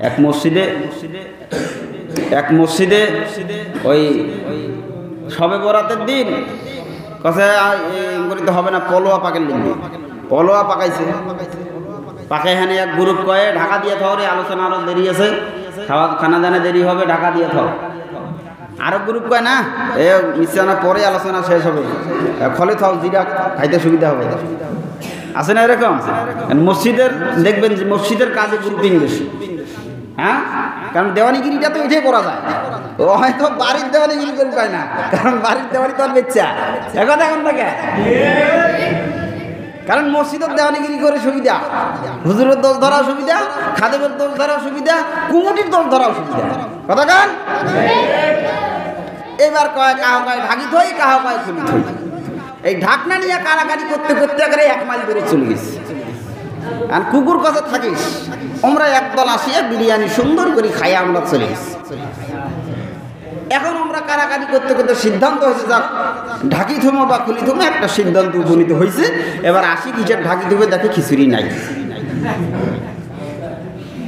এক মসজিদে ওই শবে বরাতের দিন কথায় করিতে হবে না, পলোয়া পাকের লিখবে, পলোয়া পাকাইছে, পাকাই হানে এক গ্রুপ কয়ে ঢাকা দিয়ে থাও, আলোচনা আরো দেরি আছে, খানা দানে দেরি হবে, ঢাকা দিয়ে থাও। আরো গ্রুপ কয় না, এ মিশানা পরে আলোচনা শেষ হবে, ফলে থাও, জিরা খাইতে সুবিধা হবে। আছে না এরকম? মসজিদের দেখবেন যে মসজিদের কাজে গ্রুপিং বেশি, হ্যাঁ, কারণ দেওয়ানিগিরিটা তো এটাই করা যায়। ও হয়তো বাড়ির দেওয়ানিগিরি করে পায় না, কারণ বাড়ির দেওয়ানি তো আর বেচ্চা এখন থাকে, কারণ মসজিদের দেওয়ানিগিরি করে সুবিধা, হুজুরের দোষ ধরাও সুবিধা, খাদেমের দোষ ধরাও সুবিধা, কুমুটির দোষ ধরাও সুবিধা। কথা কান এবার কয় কাহ কয় ঢাকি থই, কাহ কয় খুলি থই। এই ঢাকনা নিয়ে কারাকারি করতে করতে করে 1 মাইল দূরে চলে গেছে। আর কুকুর কাছে থাকিস, আমরা একদল আসিয়া বিরিয়ানি সুন্দর করে খাইয়া আমরা চলে গেছি। এখন আমরা কারাকারি করতে করতে সিদ্ধান্ত হয়েছে, যাক ঢাকি থমো বা খুলি থমো একটা সিদ্ধান্ত উপনীত হয়েছে। এবার আসি কিসের ঢাকি থমে দেখে খিচুড়ি নাই।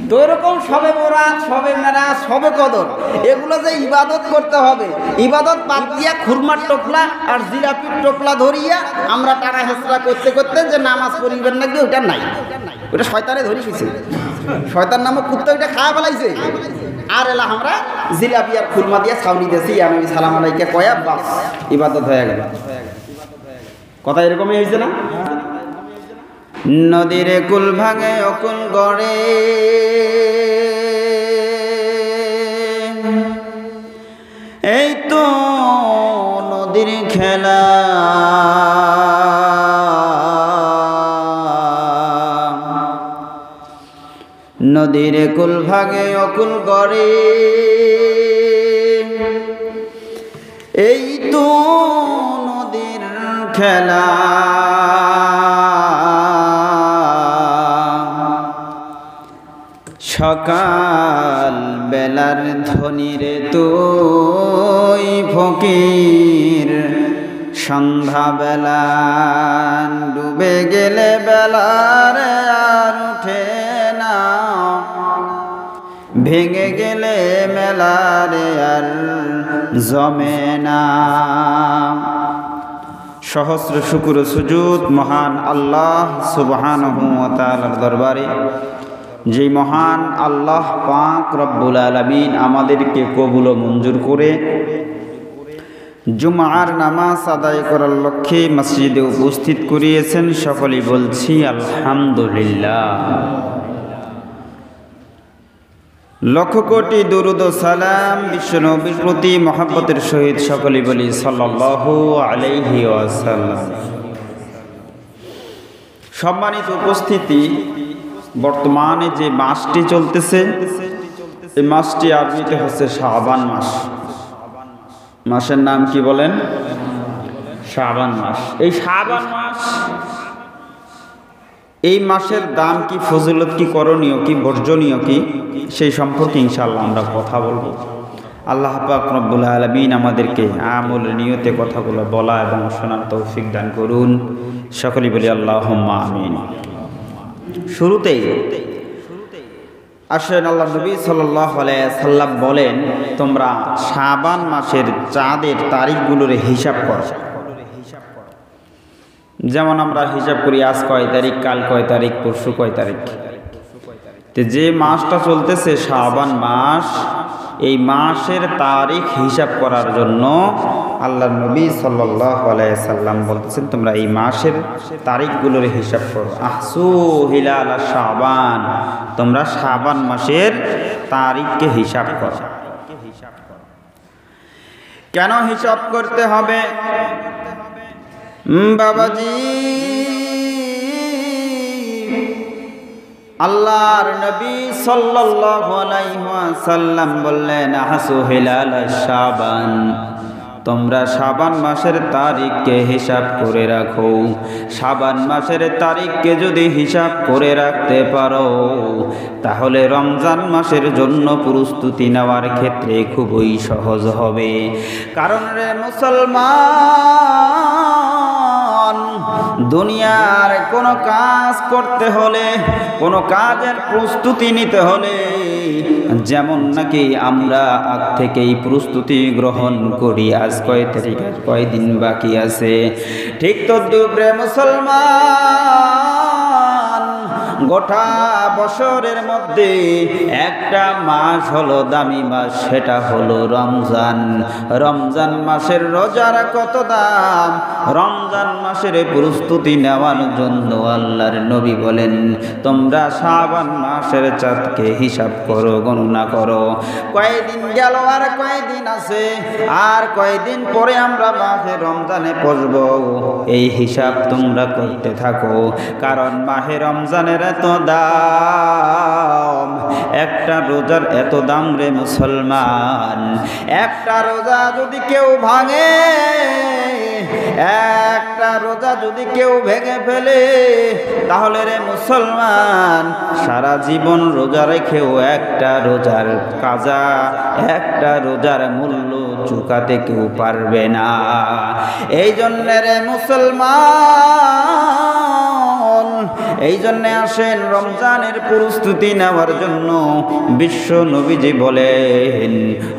তো এরকম সবে বরাত, সবে মেরাজ, সবে কদর, এগুলো যে ইবাদত করতে হবে, ইবাদত বাদ দিয়া খুরমার টোপলা আর জিলাপির টোপলা ধরিয়া আমরা টানা হেঁচড়া করতে করতে যে নামাজ পড়িবেন নাকি ওটা নাই, ওটা শয়তানে ধরি গেছে, শয়তান নামক কুত্তা ওইটা খাওয়া ফেলাইছে। আর এলা আমরা জিলাপি আর খুরমা দিয়ে ছাউনি দিয়েছি, আমি সালাম আলাইকে কয়া বাস ইবাদত হয়ে গেল। কথা এরকমই হয়েছে না? নদীর কুল ভাঙে অকুল গড়ে, এই তো নদীর খেলা, নদীর কুল ভাঙে অকুল গড়ে, এই তো নদীর খেলা। সকাল বেলার ধ্বনিরে তুই ফকির, সন্ধ্যা বেলা ডুবে গেলে বেলার আর উঠে না, ভেঙে গেলে মেলারে আর জমে না। সহস্র শুকর সুজুদ মহান আল্লাহ সুবহানাহু ওয়া তাআলার দরবারে, যে মহান আল্লাহ পাক রব্বুল আলামিন আমাদেরকে কবুল ও মঞ্জুর করে জুমার নামাজ আদায় করার লক্ষ্যে মসজিদে উপস্থিত করিয়েছেন, সকলেই বলছি আলহামদুলিল্লাহ। লক্ষ কোটি দুরুদ ও সালাম বিশ্বনবীর প্রতি মহব্বতের সহিত সকলেই বলি সাল্লাল্লাহু আলাইহি ওয়াসাল্লাম। সম্মানিত উপস্থিতি, বর্তমানে যে মাসটি চলতেছে, এই মাসটি আরবিতে হচ্ছে শাবান মাস। মাসের নাম কি বলেন? শাবান মাস। এই শাবান মাস, এই মাসের দাম কি, ফজিলত কি, করণীয় কি, বর্জনীয় কি, সেই সম্পর্কে ইনশাআল্লাহ আমরা কথা বলবো। আল্লাহ পাক রব্বুল আলামিন আমাদেরকে আমল নিয়তে কথাগুলো বলা এবং শোনার তৌফিক দান করুন। সকলেই বলি আল্লাহুম্মা আমিন। শুরুতেই আসেন আল্লাহ নবী সাল্লাল্লাহু আলাইহি সাল্লাম বলেন, তোমরা শাবান মাসের চাঁদের তারিখগুলোর হিসাব করো। যেমন আমরা হিসাব করি আজ কয় তারিখ, কাল কয় তারিখ, পরশু কয় তারিখ। তো যে মাসটা চলতেছে শাবান মাস, এই মাসের তারিখ হিসাব করার জন্য আল্লাহ নবী সাল্লাল্লাহু আলাইহি সাল্লাম বলতেছেন, তোমরা এই মাসের তারিখগুলোর হিসাব করো। আহসু হিলাল শাবান, তোমরা শাবান মাসের তারিখকে হিসাব করো। কেন হিসাব করতে হবে বাবাজি? আল্লাহর নবী সাল্লাল্লাহু আলাইহি ওয়াসাল্লাম বললেন, আহসু হিলাল শাবান, তোমরা শাবান মাসের তারিখকে হিসাব করে রাখো। শাবান মাসের তারিখকে যদি হিসাব করে রাখতে পারো, তাহলে রমজান মাসের জন্য প্রস্তুতি নেওয়ার ক্ষেত্রে খুবই সহজ হবে। কারণ রে মুসলমান, দুনিয়ার কোনো কাজ করতে হলে, কোনো কাজের প্রস্তুতি নিতে হলে যেমন নাকি আমরা আগ থেকেই প্রস্তুতি গ্রহণ করি, আজ কয় তারিখ, কয়দিন বাকি আছে, ঠিক তদ্রূপে মুসলমান গোটা বছরের মধ্যে একটা মাস হলো দামি মাস, সেটা হলো রমজান। রমজান মাসের রোজার কত দাম! রমজান মাসের প্রস্তুতি নেওয়ার জন্য আল্লাহর নবী বলেন, তোমরা শাবান মাসের চাঁদকে হিসাব করো, গণনা করো, কয়দিন গেল আর কয়দিন আছে, আর কয়দিন পরে আমরা মাহে রমজানে পৌঁছব, এই হিসাব তোমরা করতে থাকো। কারণ মাহে রমজানের এত দাম, একটা রোজার এত দাম রে মুসলমান। একটা রোজা যদি কেউ ভাঙে, একটা রোজা যদি কেউ ভেঙে ফেলে, তাহলে রে মুসলমান সারা জীবন রোজা রেখেও একটা রোজার কাজা, একটা রোজার মূল্য চুকাতে কেউ পারবে না। এই জন্য রে মুসলমান, এই জন্যে আসেন রমজানের প্রস্তুতি নেওয়ার জন্য বিশ্ব নবীজি বলেন,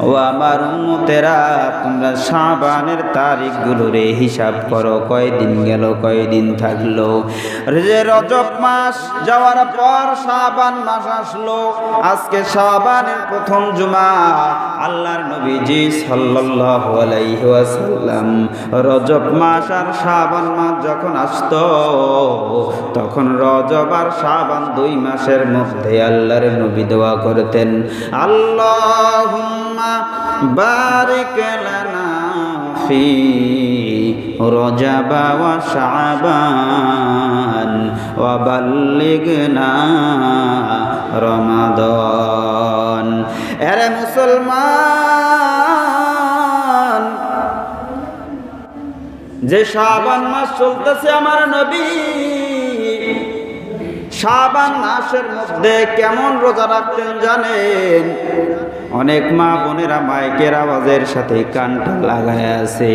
ও আমার উম্মতেরা, তোমরা শাবানের তারিখগুলোরে হিসাব করো, কয়দিন গেল, কয়দিন থাকলো। যে রজব মাস যাওয়ার পর শাবান মাস আসলো, আজকে শাবানের প্রথম জুমা। আল্লাহর নবীজি সাল্লাল্লাহু আলাইহি ওয়াসাল্লাম রজব মাস আর শাবান মাস যখন আসতো, তখন রজব আর শাবান 2 মাসের মধ্যে আল্লাহর নবী দোয়া করতেন, আল্লাহুম্মা বারিক লানা ফি রজব ওয়া শাবান ওয়া বাল্লিগনা রমাদান। আরে মুসলমান, যে শাবান মাস চলতেছে আমার নবী, শাবান মাসের মধ্যে কেমন রোজা রাখতেন জানেন? অনেক মা বোনেরা মাইকের আওয়াজের সাথে কানটা লাগায় আছে।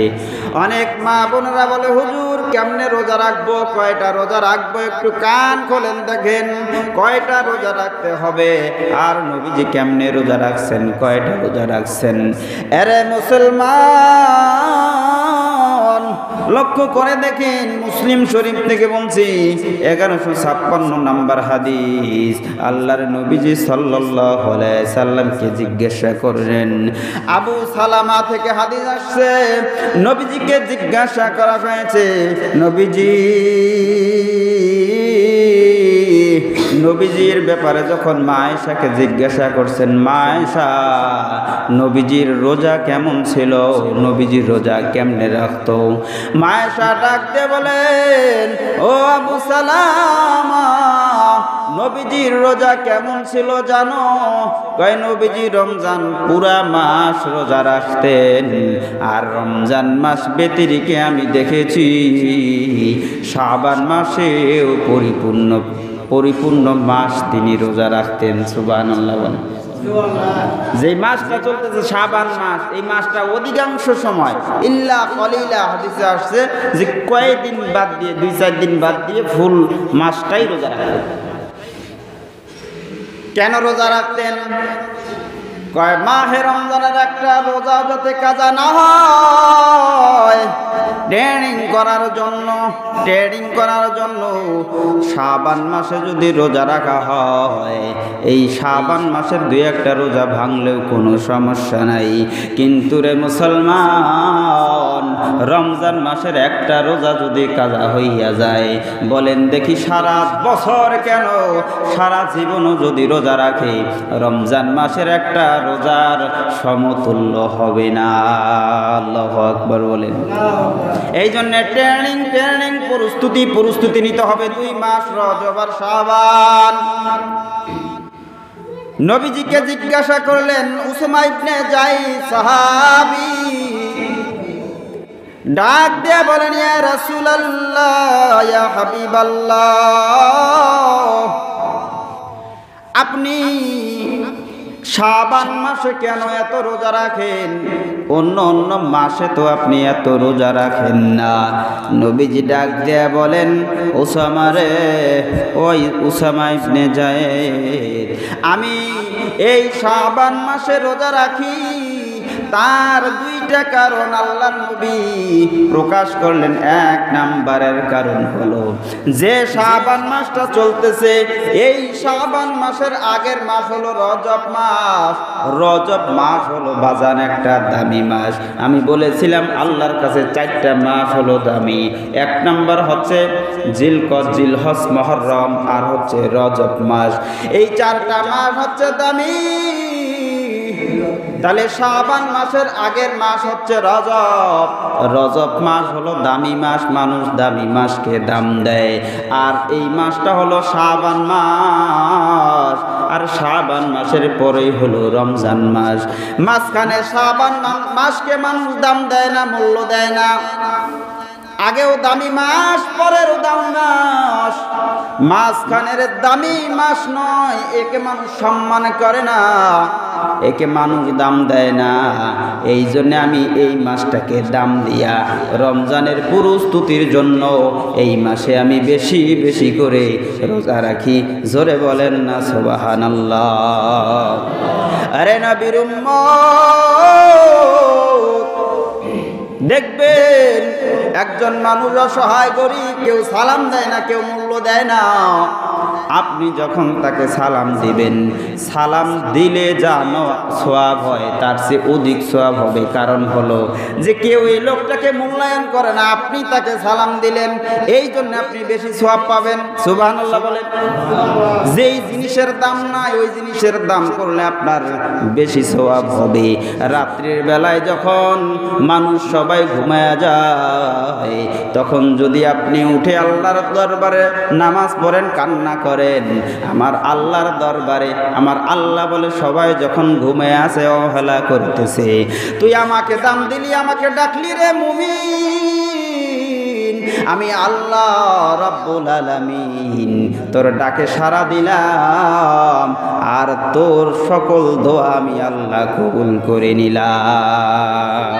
অনেক মা বোনেরা বলে, হুজুর কেমনে রোজা রাখবো, কয়টা রোজা রাখবো, একটু কান খোলেন দেখেন কয়টা রোজা রাখতে হবে, আর নবীজি কেমনে রোজা রাখছেন, কয়টা রোজা রাখছেন। আরে মুসলমান, লক্ষ্য করে দেখেন, মুসলিম শরীফ থেকে বলছি 1156 নম্বর হাদিস। আল্লাহর নবীজি সাল্লাল্লাহু আলাইহি সাল্লামকে জিজ্ঞাসা করলেন, আবু সালামা থেকে হাদিস আসছে, নবীজিকে জিজ্ঞাসা করা হয়েছে, নবীজির ব্যাপারে যখন মা আয়েশাকে জিজ্ঞাসা করছেন, মা আয়েশা নবীজির রোজা কেমন ছিল, নবীজির রোজা কেমনে রাখতো? মা আয়েশা ডাক দিয়ে বলেন, ও আবু সালামা, নবীজির রোজা কেমন ছিল জানো? কয় নবীজি রমজান পুরা মাস রোজা রাখতেন, আর রমজান মাস ব্যতিরেকে আমি দেখেছি শাবান মাসেও পরিপূর্ণ মাস তিনি রোজা রাখতেন। সুবহানাল্লাহ। যে মাসটা চলতেছে শাবান মাস, এই মাসটা অধিকাংশ সময় ইল্লা কলিলা হাদিসে আসছে যে কয়েকদিন বাদ দিয়ে, 2-4 দিন বাদ দিয়ে ফুল মাসটাই রোজা রাখতেন। কেন রোজা রাখতেন? কয় মাহে রমজানের একটা রোজা যাতে কাজা না হয়, ট্রেনিং করার জন্য শাবান মাসে যদি রোজা রাখা হয়, এই শাবান মাসের 2-1টা রোজা ভাঙলেও কোনো সমস্যা নাই। কিন্তু রে মুসলমান, রমজান মাসের একটা রোজা যদি কাজা হইয়া যায়, বলেন দেখি সারা বছর কেন, সারা জীবনও যদি রোজা রাখে, রমজান মাসের একটা রোজার সমতুল্য হবে না। আল্লাহু আকবার বলেন। এই জন্য ট্রেনিং প্রস্তুতি নিতে হবে 2 মাস রজব আর শাবান। নবীজিকে জিজ্ঞাসা করলেন উসামা ইবনে যায়েদ সাহাবী, ডাক দিয়ে বলেন, ইয়া রাসূলুল্লাহ, ইয়া হাবিবাল্লাহ, আপনি শাবান মাসে কেন এত রোজা রাখেন? অন্য অন্য মাসে তো আপনি এত রোজা রাখেন না। নবীজি ডাক দিয়ে বলেন, উসামা রে, ওই উসামা ইবনে যায়েদ, আমি এই শাবান মাসে রোজা রাখি, তার দুইটা কারণ আল্লাহর নবী প্রকাশ করলেন। এক নাম্বারের কারণ হলো যে শাবান মাসটা চলতেছে, এই শাবান মাসের আগের মাস হলো রজব মাস। রজব মাস হলো বাজান একটা দামি মাস। আমি বলেছিলাম আল্লাহর কাছে 4টা মাস হলো দামি। এক নাম্বার হচ্ছে জিলকদ, জিলহজ, মুহররম, আর হচ্ছে রজব মাস। এই 4টা মাস হচ্ছে দামি। তাহলে শাবান মাসের আগের মাস হচ্ছে রজব। রজব মাস হলো দামি মাস, মানুষ দামি মাসকে দাম দেয়। আর এই মাসটা হলো শাবান মাস। আর শাবান মাসের পরেই হলো রমজান মাস। মাঝখানে শাবান মাসকে মানুষ দাম দেয় না, মূল্য দেয় না। আগেও দামি মাস, পরেরও দামি মাস, মাঝখানের দামি মাস নয়, একে মানুষ সম্মান করে না, একে মানুষ দাম দেয় না। এই জন্য আমি এই মাসটাকে দাম দিয়া রমজানের প্রস্তুতির জন্য এই মাসে আমি বেশি বেশি করে রোজা রাখি। জোরে বলেন না সুবহানাল্লাহ। আরে নবীর উম্মত, দেখবেন একজন মানুষ অসহায় গরিব, কেউ সালাম দেয় না, কেউ মূল্য দেয় না। আপনি যখন তাকে সালাম দিবেন, সালাম দিলে যেন সওয়াব হয়, তার চেয়ে অধিক সওয়াব হবে। কারণ হলো যে কেউ এই লোকটাকে মূল্যায়ন করে না, আপনি তাকে সালাম দিলেন, এই জন্য আপনি বেশি সওয়াব পাবেন। সুবহানাল্লাহ বলেন। যেই জিনিসের দাম নাই, ওই জিনিসের দাম করলে আপনার বেশি সওয়াব হবে। রাত্রির বেলায় যখন মানুষ সবাই ঘুমায়া যায়, তখন যদি আপনি উঠে আল্লাহর দরবারে নামাজ পড়েন, কান্না করেন, আমার আল্লাহর দরবারে, আমার আল্লাহ বলে সবাই যখন ঘুমায় আছে, অবহেলা করতেছে, তুই আমাকে দাম দিলি, আমাকে ডাকলি রে মুমিন, আমি আল্লাহ রাব্বুল আলামিন তোর ডাকে সাড়া দিলাম, আর তোর সকল দোয়া আমি আল্লাহ কবুল করে নিলাম।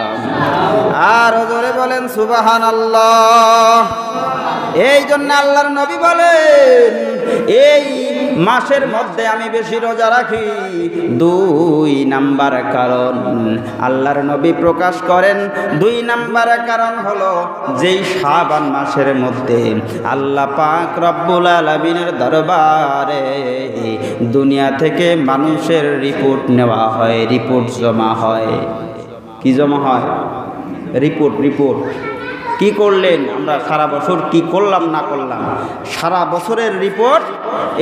আর জোরে বলেন সুবহানাল্লাহ। এই জন্য আল্লাহর নবী বলেন, এই মাসের মধ্যে আমি বেশি রোজা রাখি। 2 নাম্বার কারণ আল্লাহর নবী প্রকাশ করেন, 2 নাম্বার কারণ হলো যেই শাবান মাসের মধ্যে আল্লাহ পাক রব্বুল আলামিনের দরবারে দুনিয়া থেকে মানুষের রিপোর্ট নেওয়া হয়, রিপোর্ট জমা হয়। কি জমা হয়? রিপোর্ট। কি করলেন, আমরা সারা বছর কি করলাম না করলাম, সারা বছরের রিপোর্ট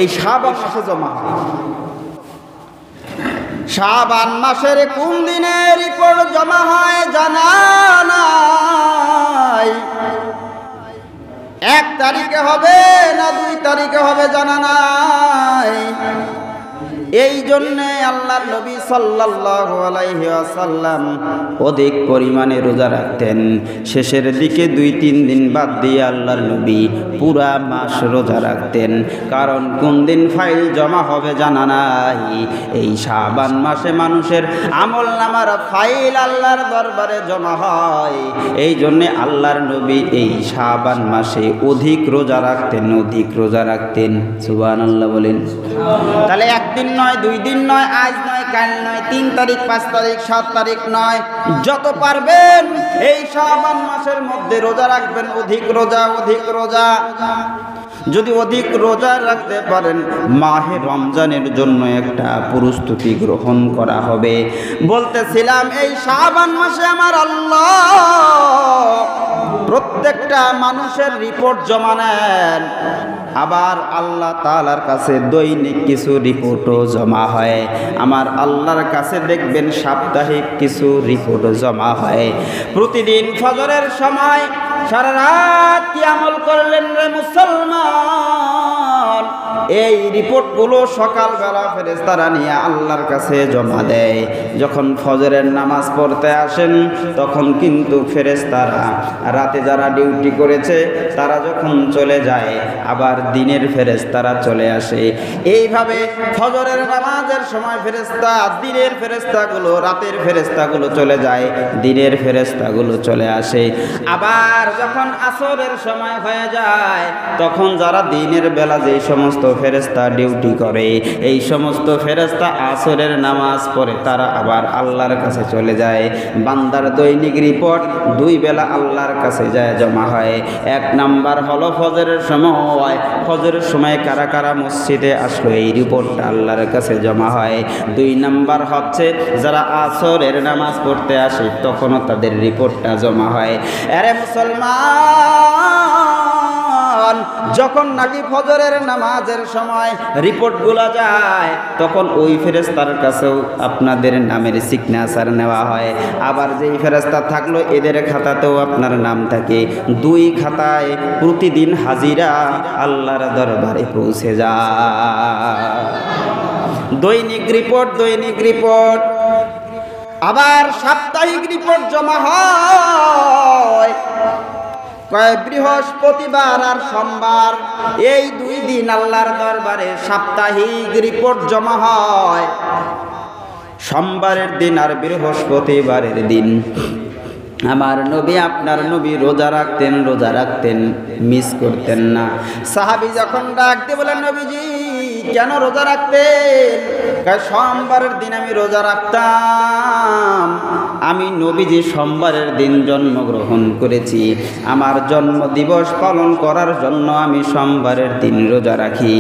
এই শাবান মাসে জমা হয়। শাবান মাসের কোন দিনে রিপোর্ট জমা হয় জানা নাই। 1 তারিখে হবে না 2 তারিখে হবে জানা নাই। এই জন্যে আল্লাহর নবী সাল্লাল্লাহু আলাইহি ওয়াসাল্লাম অধিক পরিমাণে রোজা রাখতেন। শেষের দিকে 2-3 দিন বাদ দিয়ে আল্লাহর নবী পুরা মাস রোজা রাখতেন। কারণ কোন দিন ফাইল জমা হবে জানা নাই। এই শাবান মাসে মানুষের আমলনামার ফাইল আল্লাহর দরবারে জমা হয়। এই জন্যে আল্লাহর নবী এই শাবান মাসে অধিক রোজা রাখতেন। সুবহানাল্লাহ বলেন। তাহলে একদিন নয়, 2 দিন নয়, আজ নয়, কাল নয়, 3 তারিখ, 5 তারিখ, 7 তারিখ নয়, যত পারবেন এই শাবান মাসের মধ্যে রোজা রাখবেন। অধিক রোজা। যদি অধিক রোজা রাখতে পারেন, মাহে রমজানের জন্য একটা প্রস্তুতি গ্রহণ করা হবে। বলতেছিলাম এই শাবান মাসে আমার আল্লাহ প্রত্যেকটা মানুষের রিপোর্ট জমা নেন। আবার আল্লাহ তাআলার কাছে দৈনিক কিছু রিপোর্টও জমা হয়। আমার আল্লাহর কাছে দেখবেন সাপ্তাহিক কিছু রিপোর্টও জমা হয়। প্রতিদিন ফজরের সময় সারা রাত কি আমল করলেন রে মুসলমান? এই রিপোর্টগুলো সকালবেলা ফেরেশতারা নিয়ে আল্লাহর কাছে জমা দেয়। যখন ফজরের নামাজ পড়তে আসেন তখন কিন্তু ফেরেশতারা রাতে যারা ডিউটি করেছে তারা যখন চলে যায় আবার দিনের ফেরেশতারা চলে আসে। এইভাবে ফজরের নামাজের সময় ফেরেশতা, দিনের ফেরেশতাগুলো, রাতের ফেরেশতাগুলো চলে যায়, দিনের ফেরেশতাগুলো চলে আসে। আবার যখন আসরের সময় হয়ে যায় তখন যারা দিনের বেলা যে সমস্ত ফেরেশতা ডিউটি করে এই সমস্ত ফেরেশতা আসরের নামাজ পড়ে তারা আবার আল্লাহর কাছে চলে যায়। বান্দার দৈনিক রিপোর্ট দুই বেলা আল্লাহর কাছে যায় জমা হয়। এক নাম্বার হলো ফজরের সময়, ফজরের সময় কারা কারা মসজিদে আসলো এই রিপোর্টটা আল্লাহর কাছে জমা হয়। দুই নাম্বার হচ্ছে যারা আসরের নামাজ পড়তে আসে তখনও তাদের রিপোর্টটা জমা হয়। আরে মুসলমান, যখন নাকি ফজরের নামাজের সময় রিপোর্টগুলো যায় তখন ওই ফেরেশতার কাছেও আপনাদের নামের সিগনেচার নেওয়া হয়। আবার যেই ফেরেশতা থাকলো এদের খাতাতেও আপনার নাম থাকে। দুই খাতায় প্রতিদিন হাজিরা আল্লাহর দরবারে পৌঁছে যায়। দৈনিক রিপোর্ট, দৈনিক রিপোর্ট। আবার সাপ্তাহিক রিপোর্ট জমা হয় বৃহস্পতিবার আর সোমবার, এই দুই দিন আল্লাহর দরবারে সাপ্তাহিক রিপোর্ট জমা হয়। সোমবারের দিন আর বৃহস্পতিবারের দিন আমার নবী, আপনার নবী রোজা রাখতেন, রোজা রাখতেন, মিস করতেন না। সাহাবী যখন ডাকতে বলেন নবীজি কেন রোজা রাখতেন? সোমবারের দিন আমি রোজা রাখতাম। আমি নবীজি সোমবারের দিন জন্মগ্রহণ করেছি, আমার জন্ম দিবস পালন করার জন্য আমি সোমবারের দিন রোজা রাখি।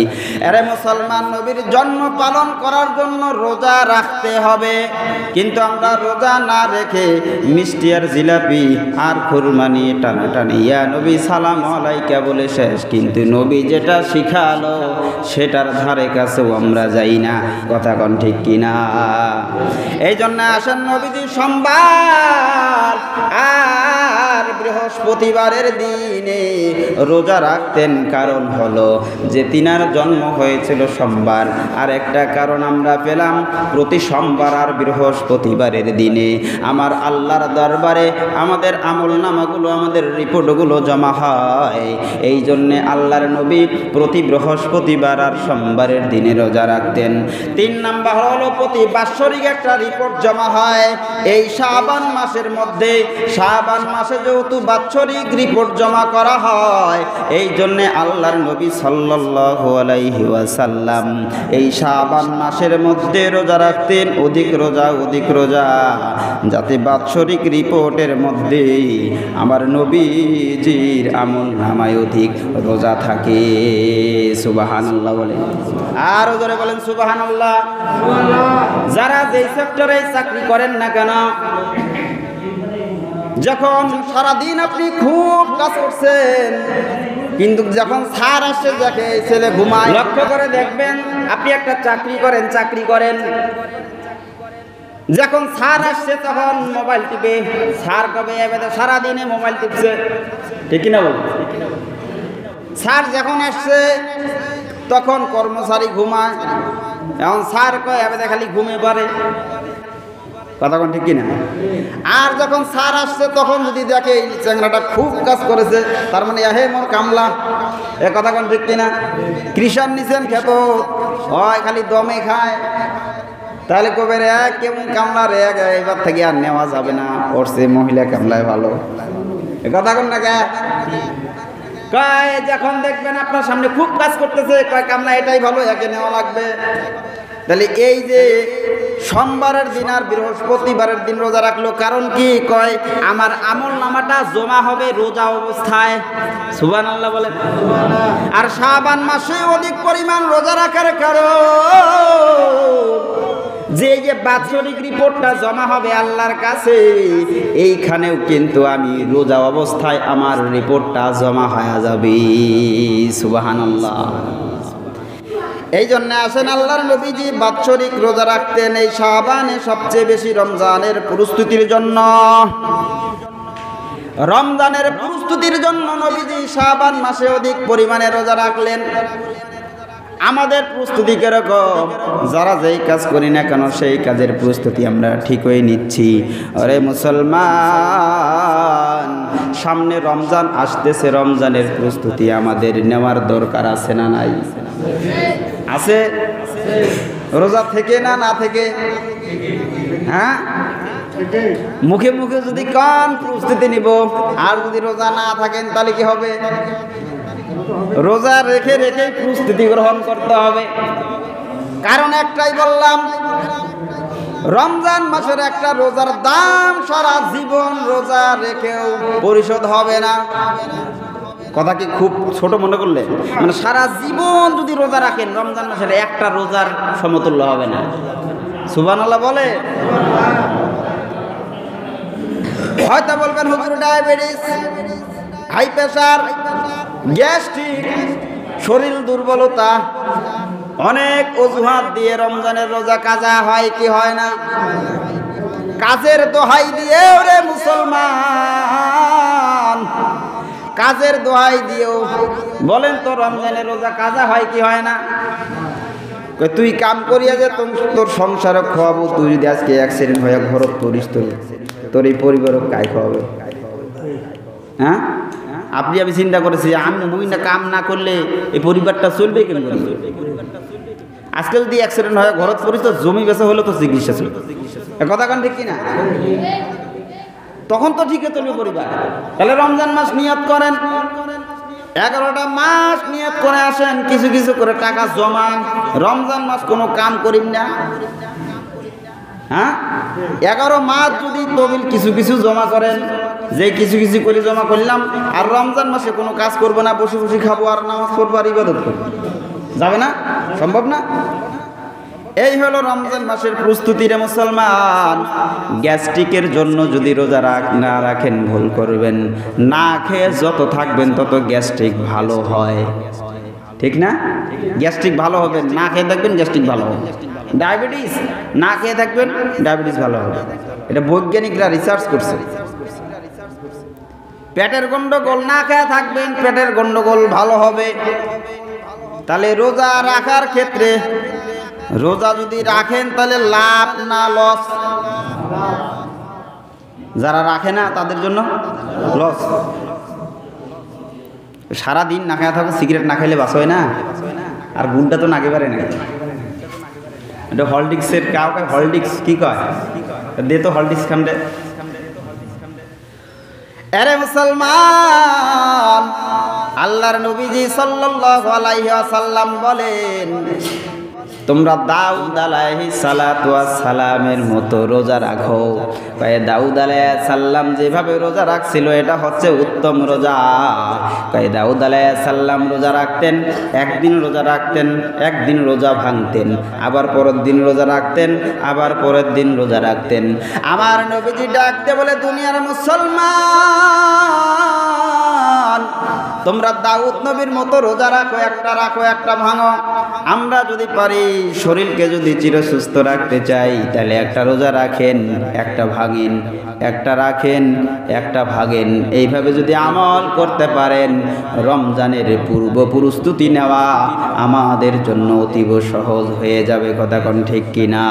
আরে মুসলমান, নবীর জন্ম পালন করার জন্য রোজা রাখতে হবে, কিন্তু আমরা রোজা না রেখে মিষ্টি আর জিলাপি আর খুরমা নিয়ে টানাটানি ইয়া নবী সালাম আলাইকা বলে শেষ। কিন্তু নবী যেটা শিখালো সেটার ধারে কাছেও আমরা যাই না। কথা কোন ঠিক কিনা? এই জন্য আসেন নবীজি সোমবার আর বৃহস্পতিবারের দিনে রোজা রাখতেন। কারণ হলো যে তিনার জন্ম হয়েছিল সোমবার, আর একটা কারণ আমরা পেলাম প্রতি সোমবার আর বৃহস্পতিবারের দিনে আমার আল্লাহর দরবারে আমাদের আমল নামাগুলো, আমাদের রিপোর্টগুলো জমা হয়। এই জন্যে আল্লাহর নবী প্রতি বৃহস্পতিবার আর সোমবারের দিনে রোজা রাখতেন। তিন নাম্বার হলো প্রতি বাৎসরিক একটা রিপোর্ট জমা হয় এই শাবান মাসের মধ্যে। শাবান মাসে যেহেতু বাৎসরিক রিপোর্ট জমা করা হয় এই জন্যে আল্লাহর নবী সাল্লাল্লাহু আলাইহি ওয়াসাল্লাম এই শাবান মাসের মধ্যে রোজা রাখতেন। অধিক রোজা, অধিক রোজা, যাতে বাৎসরিক রিপোর্টের মধ্যে আমার নবীজির আমল নামায় অধিক রোজা থাকে। সুবহানাল্লাহ বলেন, আর জোরে বলেন সুবহানাল্লাহ। যারা যেই সেক্টরে চাকরি করেন না কেন, যখন সারাদিন আপনি খুব কাজ করছেন কিন্তু যখন স্যার আসছে যাকে এই ছেলে ঘুমায়, লক্ষ্য করে দেখবেন আপনি একটা চাকরি করেন, যখন স্যার আসছে তখন মোবাইল টিপে, স্যার কবে এবারে সারাদিনে মোবাইল টিপছে, ঠিক কিনা বল? স্যার যখন আসছে তখন কর্মচারী ঘুমায়, এখন স্যার কয় এবারে খালি ঘুমে পারে। কথা কোন ঠিক কিনা? আর যখন স্যার আসছে তখন যদি দেখে এই চ্যাংড়াটা খুব কাজ করেছে, তার মানে হে মোর কামলা। এ কথা কোন ঠিক কিনা? কৃষাণ নিছেন খেত হয় খালি দমে খায়, তাহলে কবে রে কেমন কামলা রে, এবার থেকে আর নেওয়া যাবে না, করছে মহিলা কামলায় ভালো। এ কথা কোন না কে? কয় যখন দেখবেন আপনার সামনে খুব কাজ করতেছে, কয় কামলা এটাই ভালো, একে নেওয়া লাগবে। তাহলে এই যে সোমবারের দিন আর বৃহস্পতিবারের দিন রোজা রাখলো, কারণ কি? কয় আমার আমল নামাটা জমা হবে রোজা অবস্থায়। সুবহানাল্লাহ বলে। আর শাবান মাসে অধিক পরিমাণ রোজা রাখার কারণ যে বাৎসরিক রিপোর্টটা জমা হবে আল্লাহর কাছে, এইখানেও কিন্তু আমি রোজা অবস্থায় আমার রিপোর্টটা জমা হয়ে যাবে। সুবহানাল্লাহ। এই জন্য আসেন আল্লাহর নবীজি বাৎসরিক রোজা রাখতেন এই শাবানে, সবচেয়ে বেশি রমজানের প্রস্তুতির জন্য। রমজানের প্রস্তুতির জন্য নবীজি শাবান মাসে অধিক পরিমাণে রোজা রাখলেন। আমাদের প্রস্তুতি কিরকম? যারা যেই কাজ করি না কেন সেই কাজের প্রস্তুতি আমরা ঠিকই নিচ্ছি। আরে মুসলমান, সামনে রমজান আসতেছে, রমজানের প্রস্তুতি আমাদের নেওয়ার দরকার আছে না নাই? আছে? রোজা থেকে না থেকে? হ্যাঁ, মুখে মুখে যদি কান প্রস্তুতি নিব, আর যদি রোজা না থাকেন তাহলে কি হবে? রোজা রেখে রেখে প্রস্তুতি গ্রহণ করতে হবে। কারণ একটাই বললাম, রমজান মাসের একটা রোজার দাম সারা জীবন রোজা রেখেও পরিশোধ হবে না। কথা কি খুব ছোট মনে করলে? মানে সারা জীবন যদি রোজা রাখেন, রমজান মাসের একটা রোজার সমতুল্য হবে না। সুবহানাল্লাহ বলে। হয়তো বলবেন হুজুর ডায়াবেটিস, হাই প্রেসার, গ্যাস্ট্রিক, শরীর দুর্বলতা, অনেক অজুহাত দিয়ে রমজানের রোজা কাজা হয় কি হয় না? কাজের দোহাই দিয়ে ওরে মুসলমান, কাজের দোহাই দিয়েও বলেন তো রমজানের রোজা কাজা হয় কি হয় না? তুই কাম করিয়া যে তোর সংসারক খাওয়াবো, তুই যদি আজকে অ্যাক্সিডেন্ট হয়ে ঘরত করিস, তোর এই পরিবারক কাই খাওয়াবে? হ্যাঁ, আপনি আমি চিন্তা করেছি, আমি মুইনা কাম না করলে এই পরিবারটা চলবে কেন করি? আজকে যদি অ্যাক্সিডেন্ট হয় ঘরত করিস, তো জমি বেচা হলে তো চিকিৎসা চলবে। কথা কান ঠিক কিনা? তখন তো ঠিকই চলবে পরিবার। তাহলে রমজান মাস নিয়ত করেন, 11টা মাস নিয়ত করে আসেন, কিছু কিছু করে টাকা জমান। রমজান মাস কোনো কাম করিম না, হ্যাঁ, 11 মাস যদি তবিল কিছু কিছু জমা করেন, যে কিছু কিছু করে জমা করলাম, আর রমজান মাসে কোনো কাজ করবো না, বসে বসে খাবো আর নামাজ পড়বো আর ইবাদত করবো, যাবে না? সম্ভব না। এই হলো রমজান মাসের প্রস্তুতি রে মুসলমান। গ্যাস্ট্রিকের জন্য যদি রোজা না রাখেন ভুল করবেন। না খেয়ে যত থাকবেন তত গ্যাস্ট্রিক ভালো হয়, ঠিক না? গ্যাস্ট্রিক ভালো হবে, না খেয়ে থাকবেন গ্যাস্ট্রিক ভালো হবে। ডায়াবেটিস, না খেয়ে থাকবেন ডায়াবেটিস ভালো হবে। এটা বৈজ্ঞানিকরা রিসার্চ করছে। পেটের গন্ডগোল, না খেয়ে থাকবেন পেটের গন্ডগোল ভালো হবে। তাহলে রোজা রাখার ক্ষেত্রে, রোজা যদি রাখেন তাহলে লাভ না লস? যারা রাখে না তাদের জন্য লস। সারাদিন না খাওয়া থাকে, সিগারেট না খাইলে বাস হয় না, আর গুড়টা তো নাগে পারে না। এটা হলডিক্সের কাউকে হলডিক্স কি কয়, দে তো হলডিক্স খান্ডে। আরে মুসলমান, আল্লাহর নবীজি সাল্লাল্লাহু আলাইহি ওয়াসাল্লাম বলেন, তোমরা দাউদ আলাইহিস সালাতু ওয়াস সালামের মতো রোজা রাখো। দাউদ আলাইহিস সালাম যেভাবে রোজা রাখছিল এটা হচ্ছে উত্তম রোজা। দাউদ আলাইহিস সালাম রোজা রাখতেন, একদিন রোজা রাখতেন, একদিন রোজা ভাঙতেন, আবার পরের দিন রোজা রাখতেন, আবার পরের দিন রোজা রাখতেন। আমার নবীজি ডাকতে বলে, দুনিয়ার মুসলমান, তোমরা দাউদ নবীর মতো রোজা রাখো, একটা রাখো একটা ভাঙো। আমরা যদি পারি, শরীরকে যদি চিরসুস্থ রাখতে চাই, তাহলে একটা রোজা রাখেন, একটা ভাঙেন, একটা রাখেন, একটা ভাঙেন। এইভাবে যদি আমল করতে পারেন, রমজানের পূর্ব প্রস্তুতি নেওয়া আমাদের জন্য অতীব সহজ হয়ে যাবে। কথা কোন ঠিক কিনা?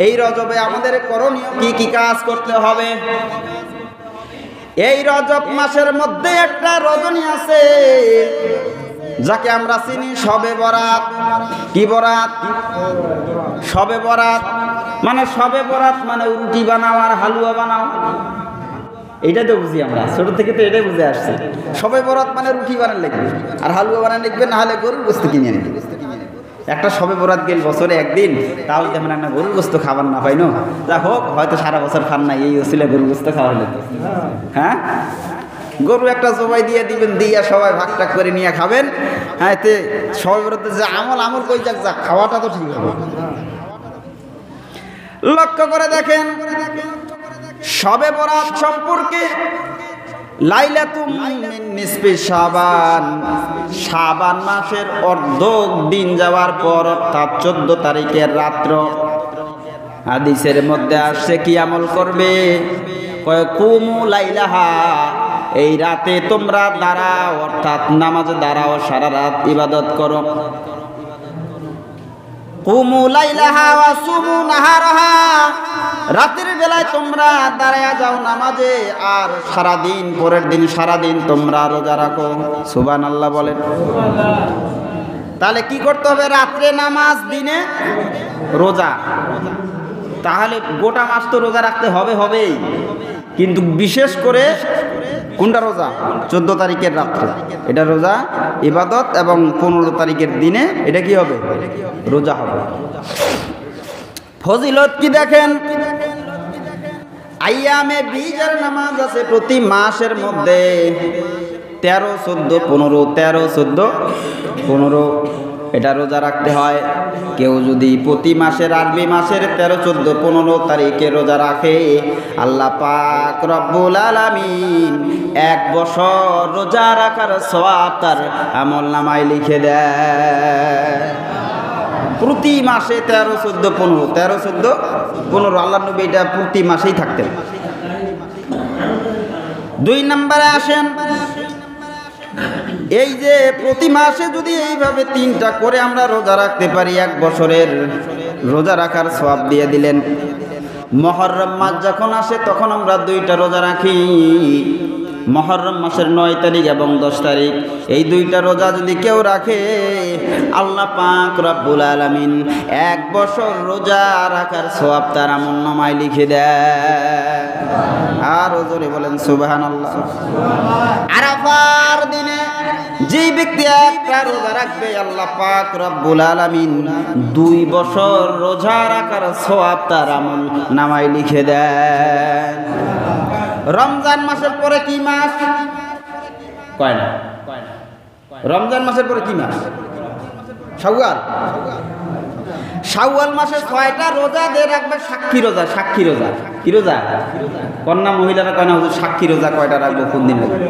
এই রজবে আমাদের করণীয় কি কি কাজ করতে হবে? এই রজব মাসের মধ্যে একটা রজনী আছে যাকে আমরা চিনি শবে বরাত। কি বরাত? শবে বরাত মানে, শবে বরাত মানে রুটি বানাও আর হালুয়া বানাও। এইটা তো বুঝি আমরা ছোট থেকে, তো এটাই বুঝে আসছি। শবে বরাত মানে রুটি বানান লিখবে আর হালুয়া বানান লিখবে, না হলে গরুর গোস্ত কিনে আনবে। একটা শবে বরাত গেল বছরে একদিন, তাও যেমন একটা গরুর গোস্ত খাবার না পাই না, যা হোক হয়তো সারা বছর খান না, এই ওসিলে গরুর গোস্ত খাওয়ার লেগে। হ্যাঁ, গরু একটা জবাই দিয়ে দিবেন, দিয়ে সবাই ভাগটাক করে নিয়ে খাবেন। হ্যাঁ, এতে শবে বরাতে যে আমল কই যাক, যাক খাওয়াটা তো ঠিক হবে। লক্ষ্য করে দেখেন, শবে বরাত সম্পর্কে লাইলাতুম মিন নিসফি শাবান, শাবান মাসের অর্ধ দিন যাওয়ার পর, অর্থাৎ 14 তারিখের রাত্র, হাদিসের মধ্যে আসছে কি আমল করবে? কয় কুমু লাইলাহা, এই রাতে তোমরা দাঁড়াও, অর্থাৎ নামাজে দাঁড়াও, সারা রাত ইবাদত করো। কুমু লাইলাহা ওয়া সুমু নাহারাহা, রাতের বেলায় তোমরা দাঁড়ায়া যাও নামাজে, আর সারা দিন, পরের দিন সারা দিন তোমরা রোজা রাখো। সুবহানাল্লাহ বলেন। তাহলে কি করতে হবে? রাত্রে নামাজ, দিনে রোজা। তাহলে গোটা মাস তো রোজা রাখতে হবেই, কিন্তু বিশেষ করে কোনটা রোজা? 14 তারিখের রাত্রে এটা রোজা ইবাদত, এবং 15 তারিখের দিনে এটা কি হবে? রোজা হবে। ফজিলত কি দেখেন, আইয়ামে বীজের নামাজ আছে প্রতি মাসের মধ্যে 13, 14, 15, 13, 14, 15 এটা রোজা রাখতে হয়। কেউ যদি প্রতি মাসের, আরবি মাসের 13, 14, 15 তারিখে রোজা রাখে, আল্লাহ পাক রব্বুল আলামিন 1 বছর রোজা রাখার সওয়াব তার আমল নামায় লিখে দেয়। প্রতি মাসে 13, 14, 15, 13, 14, 15 আল্লাহ নবী এটা প্রতি মাসেই থাকতেন। 2 নম্বরে আসেন, এই যে প্রতি মাসে যদি এইভাবে 3টা করে আমরা রোজা রাখতে পারি, 1 বছরের রোজা রাখার সওয়াব দিয়ে দিলেন। মুহররম মাস যখন আসে তখন আমরা 2টা রোজা রাখি, মুহররম মাসের 9 তারিখ এবং 10 তারিখ। এই 2টা রোজা যদি কেউ রাখে, আল্লাহ পাক রব্বুল আলামিন 1 বছর রোজা রাখার সওয়াব তার আমলনামায় লিখে দেয়। আর জোরে বলেন সুবহানাল্লাহ। আরাফার দিনে যে ব্যক্তি একটা রোজা রাখবে, আল্লাহ পাক রব্বুল আলামিন 2 বছর রোজা রাখার সওয়াব তার আমলনামায় লিখে দেয়। রমজান মাসের পরে কি মাস? কয় না? রমজান মাসের পরে কি মাস? শাওয়াল। শাওয়াল মাসে 6টা রোজা দিয়ে রাখবে, সাক্ষী রোজা। সাক্ষী রোজা কি রোজা? কন্যা মহিলারা কয় না হুজুর সাক্ষী রোজা কয়টা রাখবো, কোন দিন রাখবো?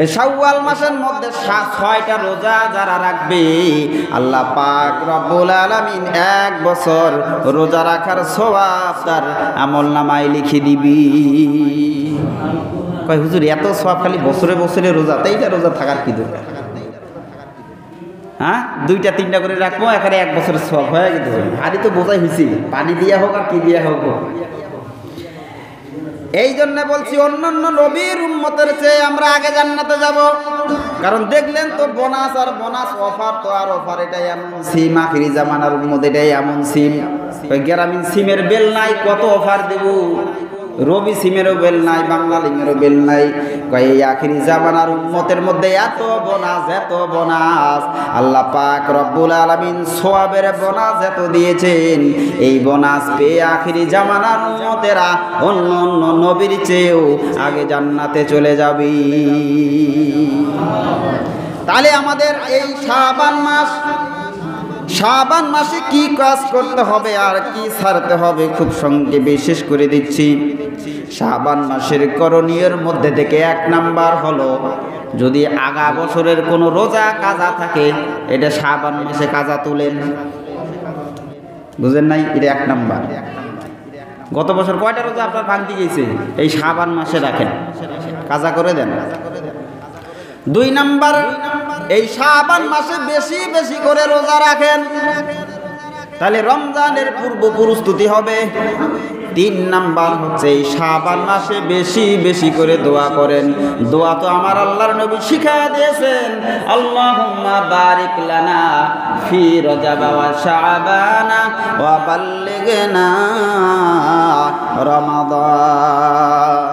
এই শাওয়াল মাসের মধ্যে 6টা রোজা যারা রাখবে, আল্লাহ পাক রব্বুল আলামিন 1 বছর রোজা রাখার সওয়াব তার আমলনামায় লিখে দিবি। কয় হুজুর এত সওয়াব খালি বছরে বছরে রোজা, তাই এটা রোজা থাকার কি দরকার? হ্যাঁ, 2টা 3টা করে রাখবো, এখানে 1 বছরের সওয়াব হয়ে গেছে। আরই তো বোঝাই হয়েছি, পানি দিয়া হোক আর কি দিয়া হোক। এই জন্য বলছি, অন্যান্য নবীর উম্মতের চেয়ে আমরা আগে জান্নাতে যাব। কারণ দেখলেন তো বোনাস আর বোনাস, অফার তো আর অফার। এটাই এমন সিম, আখিরি জামানার উম্মত এটাই এমন সিম। গ্রামীণ সিমের বেল নাই, কত অফার দেব। রবি সিমেরও বেল নাই, বাংলা লিমেরও বেল নাই। এই আখিরি জামানার উম্মতের মধ্যে এত বোনাস, এত বোনাস। আল্লাহ পাক রব্বুল আলামিন সওয়াবের বোনাস এত দিয়েছেন, এই বোনাস পেয়ে আখিরি জামানার উম্মতেরা অন্য অন্য নবীর চেয়েও আগে জান্নাতে চলে যাবে। তাহলে আমাদের এই শাবান মাসে কি কাজ করতে হবে আর কি ছাড়তে হবে, খুব সংক্ষেপে শেষ করে দিচ্ছি। শাবান মাসের করণীয়ের মধ্যে থেকে 1 নাম্বার হলো, যদি আগা বছরের কোনো রোজা কাজা থাকে, এটা শাবান মাসে কাজা তুলেন। বুঝেন নাই? এটা 1 নাম্বার। গত বছর কয়টা রোজা আপনার ভাঙতে গেছে, এই শাবান মাসে রাখেন, কাজা করে দেন। 2 নাম্বার, এই শাবান মাসে বেশি বেশি করে রোজা রাখেন, তাহলে রমজানের পূর্ব প্রস্তুতি হবে। 3 নাম্বার হচ্ছে এই শাবান মাসে বেশি বেশি করে দোয়া করেন। দোয়া তো আমার আল্লাহর নবী শিখিয়ে দিয়েছেন, আল্লাহুম্মা বারিক লানা ফি রজব ওয়া শাবানা ওয়া বাল্লিগনা রমাদান।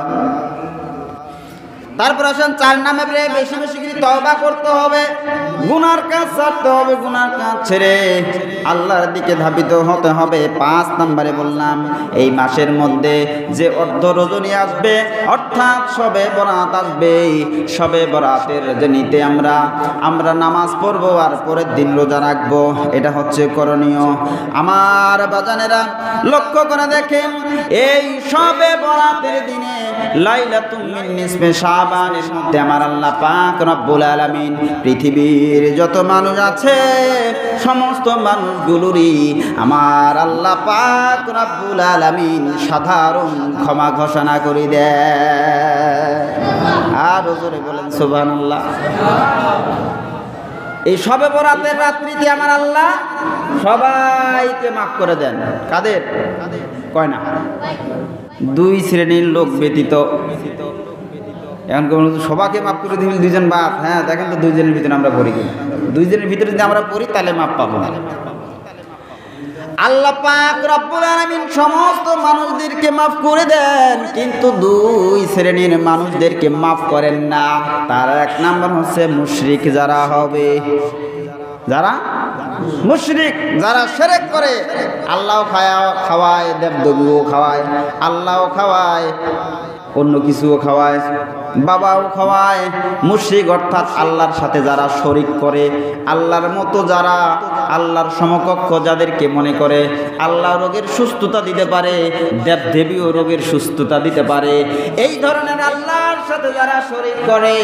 তারপর আসেন 4 নম্বরে, বেশি বেশি করে তওবা করতে হবে, গুনার কাজ ছাড়তে হবে, গুনার কাজ ছেড়ে আল্লাহর দিকে ধাবিত হতে হবে। 5 নম্বরে বললাম, এই মাসের মধ্যে যে অর্ধ রজনী আসবে, অর্থাৎ শবে বরাত আসবে, শবে বরাতের রজনীতে আমরা নামাজ পড়বো আর পরের দিন রোজা রাখবো। এটা হচ্ছে করণীয়। আমার বাজানেরা লক্ষ্য করে দেখেন, এই শবে বরাতের দিনে লাইলাতুম মিন নিসফে শাবানের মধ্যে আমার আল্লাহ পাক রব্বুল আলামিন পৃথিবীর যত মানুষ আছে সমস্ত মানুষগুলোরই আমার আল্লাহ পাক রব্বুল আলামিন সাধারণ ক্ষমা ঘোষণা করে দেয়। আর জোরে বলেন সুবহানাল্লাহ। এই শবে বরাতের রাত্রিতে আমার আল্লাহ সবাইকে মাফ করে দেন। কাদের? কয় না, দুই শ্রেণীর লোক ব্যতীত। এখন সবাইকে মাফ করে দিবেন দুইজন বাদ? হ্যাঁ, দেখেন তো দুইজনের ভিতরে আমরা পড়ি কিনা। দুইজনের ভিতরে যদি আমরা পড়ি তাহলে মাফ পাবো না। আল্লাহ পাক রব্বুল আলামিন সমস্ত মানুষদেরকে মাফ করে দেন, কিন্তু দুই শ্রেণীর মানুষদেরকে মাফ করেন না। তার এক নাম্বার হচ্ছে মুশরিক যারা হবে। যারা মুশরিক, যারা শিরক করে, আল্লাহ খাওয়ায়, দেবদেবীও খাওয়ায়, আল্লাহও খাওয়ায়, অন্য কিছুও খাওয়ায়, বাবাও খাওয়ায়। মুশরিক অর্থাৎ আল্লাহর সাথে যারা শরীক করে, আল্লাহর মতো যারা, আল্লাহর সমকক্ষ যাদেরকে মনে করে, আল্লাহ রোগের সুস্থতা দিতে পারে, দেবদেবীও রোগের সুস্থতা দিতে পারে, এই ধরনের আল্লাহর সাথে যারা শরীক করে,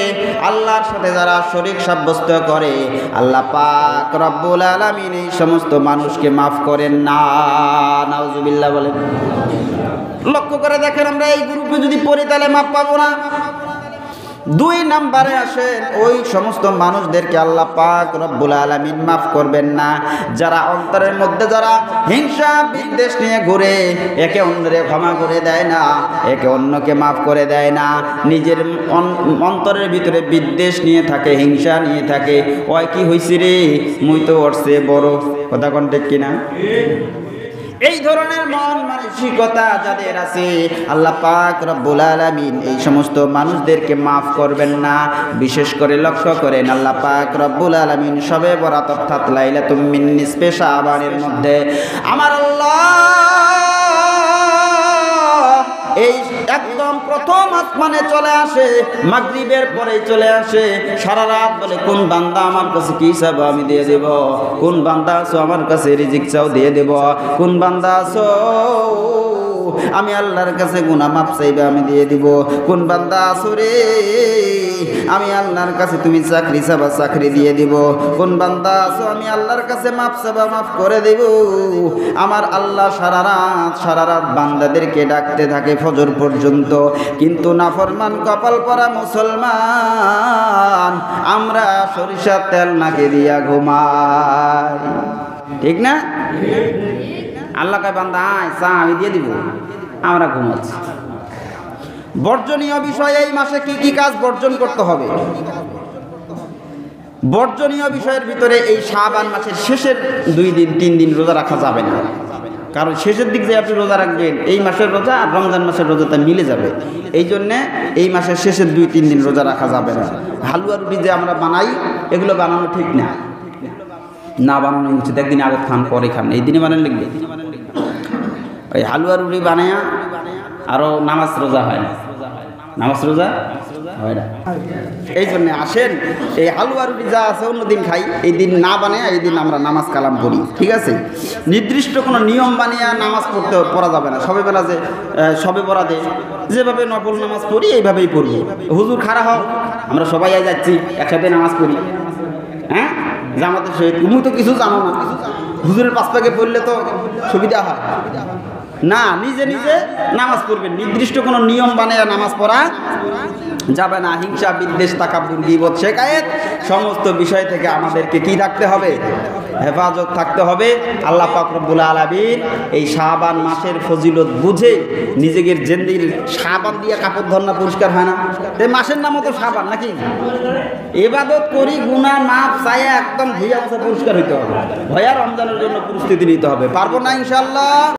আল্লাহর সাথে যারা শরীক সাব্যস্ত করে, আল্লাহ পাক রব্বুল আলামিন এই সমস্ত মানুষকে মাফ করেন না। নাউজুবিল্লাহ বলেন। লক্ষ্য করে দেখেন, আমরা এই গ্রুপে যদি পড়ি তাহলে মাফ পাবো না। দুই নাম্বারে আসেন, ওই সমস্ত মানুষদেরকে আল্লাহ পাক রব্বুল আলামিন মাফ করবেন না যারা অন্তরের মধ্যে যারা হিংসা বিদ্বেষ নিয়ে ঘুরে, একে অন্যরে ক্ষমা করে দেয় না, একে অন্যকে মাফ করে দেয় না, নিজের অন্তরের ভিতরে বিদ্বেষ নিয়ে থাকে, হিংসা নিয়ে থাকে। ওই কি হইছে রে, মুই তো ওরছে বড়, কথা কোন ঠিক কিনা? এই ধরনের মন মানসিকতা যাদের আছে, আল্লাহ পাক রব্বুল আলামিন এই সমস্ত মানুষদেরকে মাফ করবেন না। বিশেষ করে লক্ষ্য করেন, আল্লাহ পাক রব্বুল আলামিন শবে বরাত অর্থাৎ লাইলাতুম মিন নিসফে শাবানের মধ্যে আমার আল্লাহ এই একদম প্রথম আসমানে চলে আসে, মাগরিবের পরেই চলে আসে। সারা রাত বলে, কোন বান্দা আমার কাছে কি চাবো আমি দিয়ে দেব, কোন বান্দা আছো আমার কাছে রিজিক চাও দিয়ে দেব, কোন বান্দা আছো আমি আল্লাহর কাছে গুনাহ মাফ চাইবে আমি দিয়ে দিব, কোন বান্দা আছো রে আমি আল্লাহর কাছে তুমি চাকরি চাবা চাকরি দিয়ে দিব, কোন বান্দা আছো আমি আল্লাহর কাছে মাফ চাবা মাফ করে দেব। আমার আল্লাহ সারা রাত বান্দাদেরকে ডাকতে থাকে ফজর পর্যন্ত। কিন্তু নাফরমান কপাল পরা মুসলমান আমরা সরিষার তেল নাকে দিয়া ঘুমাই, ঠিক না? আল্লাহ কয়, বান্দা আয় চা আমি দিয়ে দিব, আমরা ঘুমাচ্ছি। বর্জনীয় বিষয়, এই মাসে কি কি কাজ বর্জন করতে হবে? বর্জনীয় বিষয়ের ভিতরে এই শাবান মাসের শেষের 2 দিন 3 দিন রোজা রাখা যাবে না। কারণ শেষের দিক যে আপনি রোজা রাখবেন, এই মাসের রোজা আর রমজান মাসের রোজাটা মিলে যাবে। এই জন্যে এই মাসের শেষের 2-3 দিন রোজা রাখা যাবে না। হালুয়া রুটি যে আমরা বানাই, এগুলো বানানো ঠিক না, না বানানো উচিত। একদিন আগে খান পরে খান, এই দিনে বানানো লিখবে। ওই হালুয়া রুটি বানায়া আরও নামাজ রোজা হয় না, নামাজ রোজা হয় না। এই জন্য আসেন, এই হালুয়া রুটি যা আছে অন্যদিন খাই, এই দিন না বানায় এই দিন আমরা নামাজ কালাম করি, ঠিক আছে? নির্দিষ্ট কোনো নিয়ম বানিয়ে নামাজ পড়া যাবে না। শবে বরাতে যেভাবে নফল নামাজ পড়ি এইভাবেই পড়বো। হুজুর খাড়া হোক, আমরা সবাই যাচ্ছি একসাথে নামাজ পড়ি, হ্যাঁ জামাতের সহিত। তুমি তো কিছু জানো না, হুজুরের পাশ পাকে পড়লে তো সুবিধা হয় না, নিজে নিজে নামাজ পড়বেন। নির্দিষ্ট কোনো নিয়ম বানিয়ে নামাজ পড়া যাবে না। হিংসা বিদ্বেষ তাকাব্বুর গীবত শিকায়েত সমস্ত বিষয় থেকে আমাদেরকে কি থাকতে হবে? হেফাজত থাকতে হবে। আল্লাহ পাক রব্বুল আলামিন এই শাবান মাসের ফজিলত বুঝে নিজেদের জিন্দেগির শাবান দিয়ে কাপড় ধরনা পরিষ্কার হয় না, এই মাসের নামও তো শাবান নাকি? ইবাদত করি, গুনাহ মাফ চাই, একদম ধুইয়া মুছা পরিষ্কার হইতে হবে। ভয়া রমজানের জন্য প্রস্তুতি নিতে হবে। পারবো না ইনশাআল্লাহ।